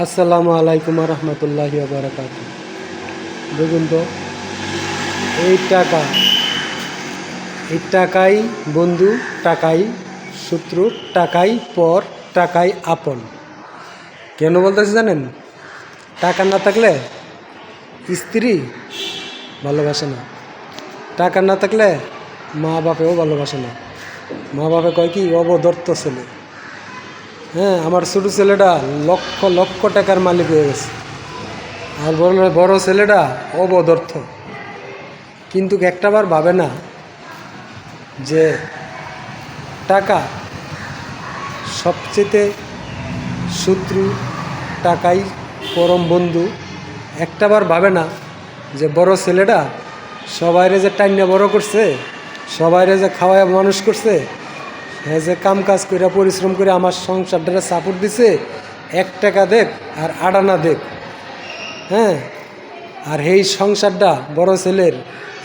আসসালামু আলাইকুম রহমতুল্লাহি ওয়া বারাকাতুহু। দেখুন তো, এই টাকাই বন্ধু, টাকাই শত্রু, টাকাই পর, টাকাই আপন। কেন বলতেছি জানেন? টাকা না থাকলে স্ত্রী ভালোবাসে না, টাকা না থাকলে মা বাপেও ভালোবাসে না। মা বাপে কয় কি, অবদর্ত ছেলে। হ্যাঁ, আমার ছোটো ছেলেটা লক্ষ লক্ষ টাকার মালিক হয়ে গেছে, আর বড় ছেলেটা অবদর্থ। কিন্তু একটাবার ভাবে না যে টাকা সবচেয়ে শত্রু, টাকাই পরম বন্ধু। একটাবার ভাবে না যে বড় ছেলেটা সবাইরে যে টাইনা বড় করছে, সবাইরে যে খাওয়ায় মানুষ করছে, হ্যাঁ, যে কাম কাজ করে পরিশ্রম করে আমার সংসারটারে সাপোর্ট দিছে, 1 টাকা দেখ আর আড়ানা দেখ। হ্যাঁ, আর এই সংসারটা বড় ছেলের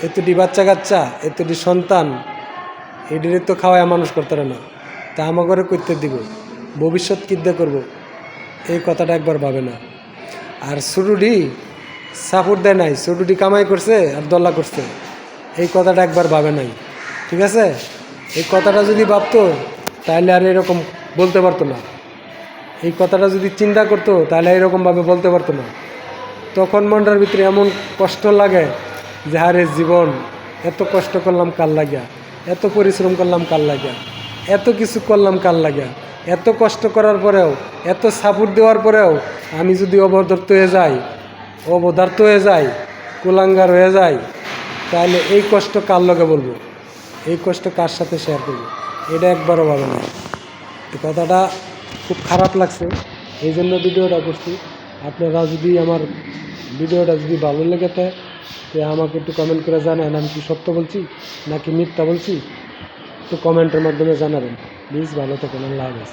এতটি বাচ্চা কাচ্চা, এতটি সন্তান, এটির তো খাওয়ায় মানুষ করতে না, তা আমাকে করতে দিব, ভবিষ্যৎ কিদ্দা করব, এই কথাটা একবার ভাবে না। আর ছোটুটি সাপোর্ট দেয় নাই, ছোটুটি কামাই করছে আর দল্লা করছে, এই কথাটা একবার ভাবে নাই। ঠিক আছে, এই কথাটা যদি ভাবতো তাহলে আর এরকম বলতে পারতো না। এই কথাটা যদি চিন্তা করতো তাহলে এরকমভাবে বলতে পারতো না। তখন মনটার ভিতরে এমন কষ্ট লাগে যে আরে জীবন, এত কষ্ট করলাম কার লাগিয়া, এত পরিশ্রম করলাম কার লাগিয়া, এত কিছু করলাম কার লাগিয়া, এত কষ্ট করার পরেও, এত সাপোর্ট দেওয়ার পরেও আমি যদি অবদার্থ হয়ে যাই, কুলাঙ্গার হয়ে যাই, তাহলে এই কষ্ট কার লগে বলবো, এই কষ্ট কার সাথে শেয়ার করবো? এটা একবারও ভাবে না। এই কথাটা খুব খারাপ লাগছে, এই জন্য ভিডিওটা করছি। আপনারা যদি আমার ভিডিওটা যদি ভালো লেগে থাকে, তো আমাকে একটু কমেন্ট করে জানান আমি কি সত্য বলছি নাকি মিথ্যা বলছি, একটু কমেন্টের মাধ্যমে জানাবেন প্লিজ। ভালো থাকুন, আল্লাহ হাফেজ।